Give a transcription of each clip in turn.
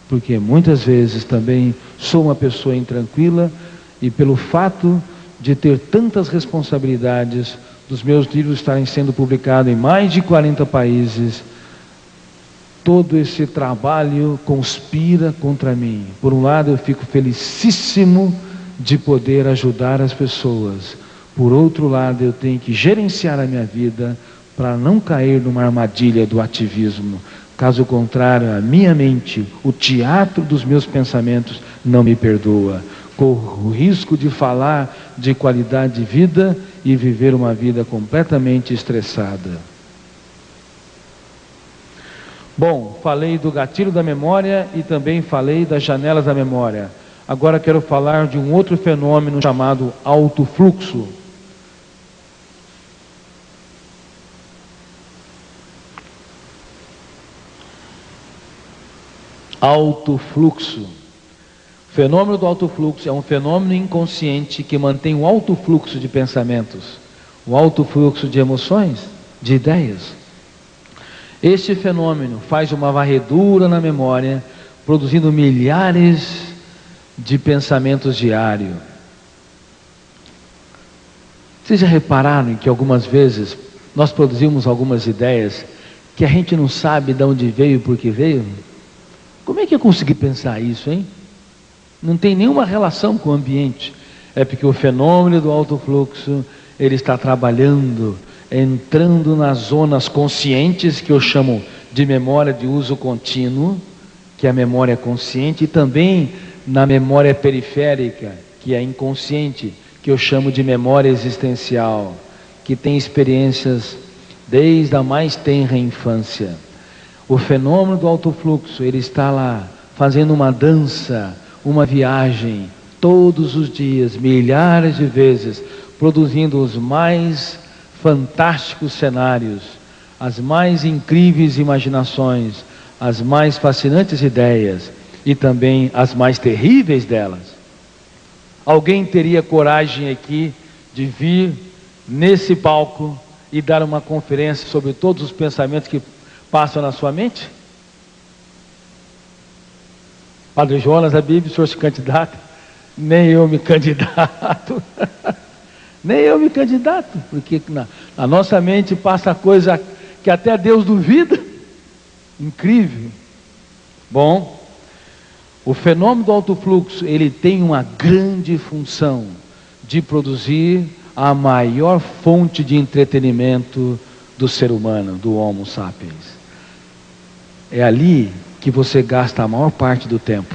porque muitas vezes também sou uma pessoa intranquila e pelo fato de ter tantas responsabilidades, dos meus livros estarem sendo publicados em mais de 40 países, todo esse trabalho conspira contra mim. Por um lado, eu fico felicíssimo de poder ajudar as pessoas. Por outro lado, eu tenho que gerenciar a minha vida para não cair numa armadilha do ativismo. Caso contrário, a minha mente, o teatro dos meus pensamentos não me perdoa. Corro o risco de falar de qualidade de vida e viver uma vida completamente estressada. Bom, falei do gatilho da memória e também falei das janelas da memória. Agora quero falar de um outro fenômeno chamado alto fluxo. Alto fluxo. O fenômeno do alto fluxo é um fenômeno inconsciente que mantém o alto fluxo de pensamentos, o alto fluxo de emoções, de ideias. Este fenômeno faz uma varredura na memória, produzindo milhares de pensamentos diários. Vocês já repararam que algumas vezes nós produzimos algumas ideias que a gente não sabe de onde veio e por que veio? Como é que eu consegui pensar isso, hein? Não tem nenhuma relação com o ambiente. É porque o fenômeno do alto fluxo, ele está trabalhando, entrando nas zonas conscientes, que eu chamo de memória de uso contínuo, que é a memória consciente, e também na memória periférica, que é inconsciente, que eu chamo de memória existencial, que tem experiências desde a mais tenra infância. O fenômeno do alto fluxo, ele está lá, fazendo uma dança, uma viagem, todos os dias, milhares de vezes, produzindo os mais fantásticos cenários, as mais incríveis imaginações, as mais fascinantes ideias e também as mais terríveis delas. Alguém teria coragem aqui de vir nesse palco e dar uma conferência sobre todos os pensamentos que passam na sua mente? Padre Jonas da Bíblia, o senhor se candidata? Nem eu me candidato. Nem eu me candidato, porque na nossa mente passa coisa que até Deus duvida. Incrível. Bom, o fenômeno do alto fluxo, ele tem uma grande função de produzir a maior fonte de entretenimento do ser humano, do Homo sapiens. É ali que você gasta a maior parte do tempo.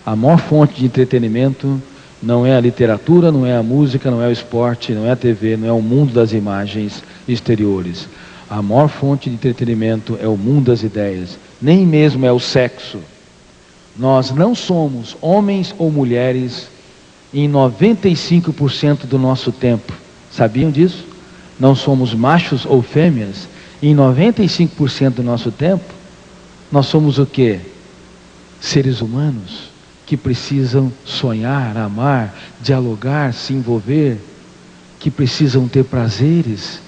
A maior fonte de entretenimento não é a literatura, não é a música, não é o esporte, não é a TV, não é o mundo das imagens exteriores. A maior fonte de entretenimento é o mundo das ideias, nem mesmo é o sexo. Nós não somos homens ou mulheres em 95% do nosso tempo. Sabiam disso? Não somos machos ou fêmeas em 95% do nosso tempo. Nós somos o quê? Seres humanos que precisam sonhar, amar, dialogar, se envolver, que precisam ter prazeres.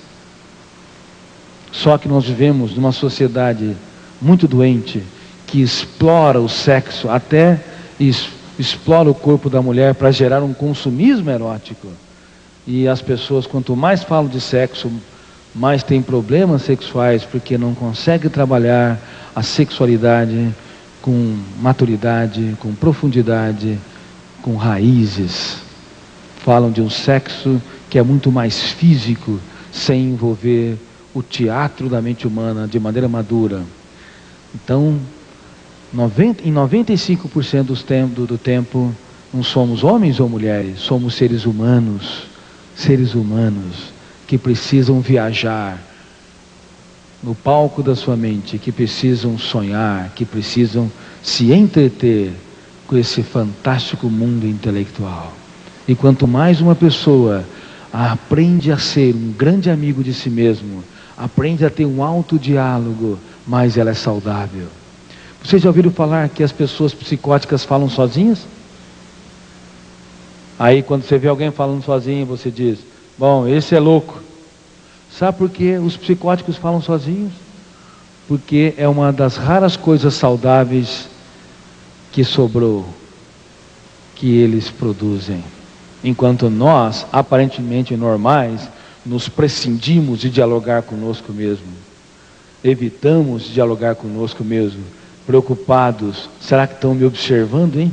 Só que nós vivemos numa sociedade muito doente, que explora o sexo, até explora o corpo da mulher para gerar um consumismo erótico. E as pessoas, quanto mais falam de sexo, mais têm problemas sexuais, porque não conseguem trabalhar a sexualidade com maturidade, com profundidade, com raízes. Falam de um sexo que é muito mais físico, sem envolver o teatro da mente humana de maneira madura. Então, em 95% do tempo, não somos homens ou mulheres, somos seres humanos que precisam viajar no palco da sua mente, que precisam sonhar, que precisam se entreter com esse fantástico mundo intelectual. E quanto mais uma pessoa aprende a ser um grande amigo de si mesmo, aprende a ter um alto diálogo, mais ela é saudável. Vocês já ouviram falar que as pessoas psicóticas falam sozinhas? Aí quando você vê alguém falando sozinho, você diz: bom, esse é louco. Sabe por que os psicóticos falam sozinhos? Porque é uma das raras coisas saudáveis que sobrou, que eles produzem. Enquanto nós, aparentemente normais, nos prescindimos de dialogar conosco mesmo. Evitamos dialogar conosco mesmo, preocupados. Será que estão me observando, hein?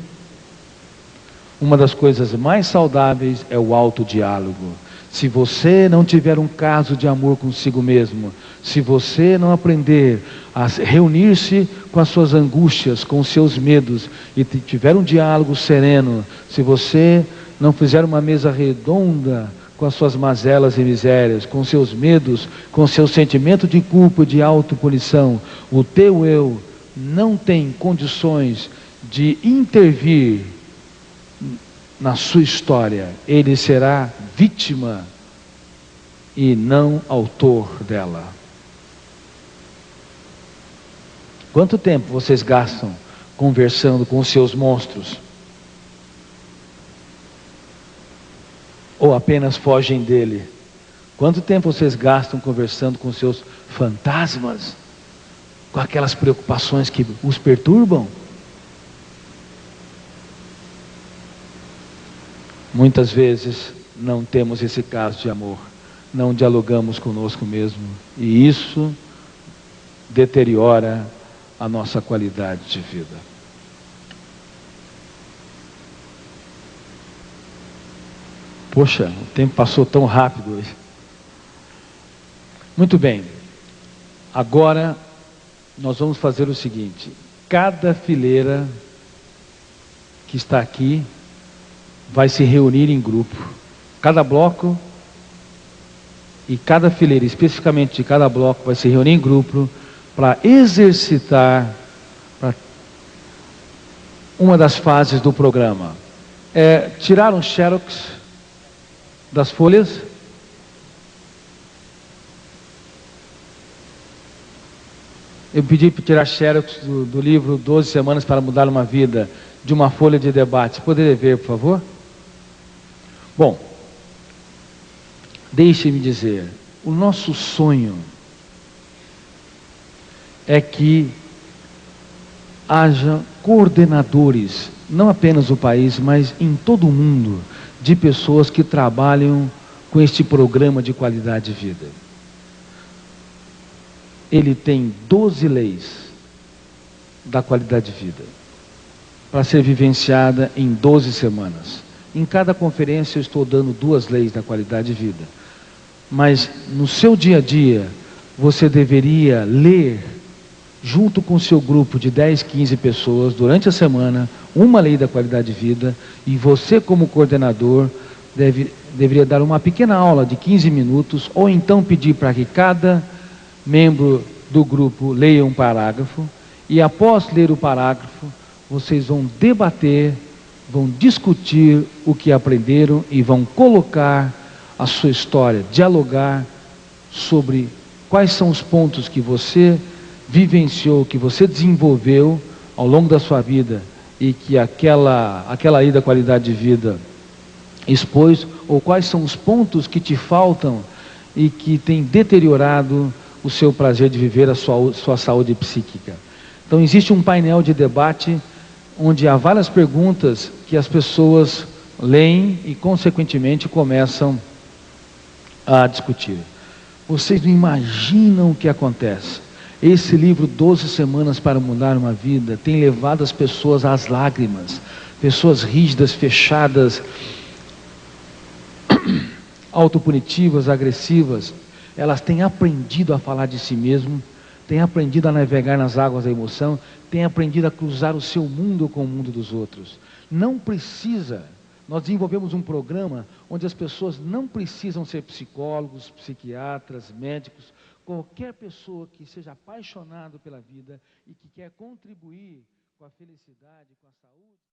Uma das coisas mais saudáveis é o autodiálogo. Se você não tiver um caso de amor consigo mesmo, se você não aprender a reunir-se com as suas angústias, com os seus medos, e tiver um diálogo sereno, se você não fizer uma mesa redonda com as suas mazelas e misérias, com seus medos, com seu sentimento de culpa, de autopunição, o teu eu não tem condições de intervir na sua história. Ele será vítima e não autor dela. Quanto tempo vocês gastam conversando com os seus monstros? Ou apenas fogem dele? Quanto tempo vocês gastam conversando com seus fantasmas? Com aquelas preocupações que os perturbam? Muitas vezes não temos esse caso de amor, não dialogamos conosco mesmo, e isso deteriora a nossa qualidade de vida. Poxa, o tempo passou tão rápido hoje. Muito bem, agora nós vamos fazer o seguinte: cada fileira que está aqui vai se reunir em grupo. Cada bloco e cada fileira, especificamente de cada bloco, vai se reunir em grupo para exercitar uma das fases do programa. Tirar um xerox das folhas. Eu pedi para tirar xerox do livro 12 Semanas para Mudar uma Vida, de uma folha de debate. Você poderia ver, por favor? Bom, deixe-me dizer, o nosso sonho é que haja coordenadores, não apenas no país, mas em todo o mundo, de pessoas que trabalham com este programa de qualidade de vida. Ele tem 12 leis da qualidade de vida, para ser vivenciada em 12 semanas. Em cada conferência eu estou dando 2 leis da qualidade de vida. Mas no seu dia a dia, você deveria ler, junto com o seu grupo de 10, 15 pessoas, durante a semana, uma lei da qualidade de vida, e você como coordenador deveria dar uma pequena aula de 15 minutos, ou então pedir para que cada membro do grupo leia um parágrafo, e após ler o parágrafo, vocês vão debater, vão discutir o que aprenderam e vão colocar a sua história, dialogar sobre quais são os pontos que você vivenciou, que você desenvolveu ao longo da sua vida e que aquela lei da qualidade de vida expôs, ou quais são os pontos que te faltam e que têm deteriorado o seu prazer de viver, a sua saúde psíquica. Então existe um painel de debate onde há várias perguntas que as pessoas leem e consequentemente começam a discutir. Vocês não imaginam o que acontece. Esse livro 12 Semanas para Mudar uma Vida tem levado as pessoas às lágrimas. Pessoas rígidas, fechadas, autopunitivas, agressivas. Elas têm aprendido a falar de si mesmo, têm aprendido a navegar nas águas da emoção, têm aprendido a cruzar o seu mundo com o mundo dos outros. Não precisa. Nós desenvolvemos um programa onde as pessoas não precisam ser psicólogos, psiquiatras, médicos. Qualquer pessoa que seja apaixonado pela vida e que quer contribuir com a felicidade, com a saúde.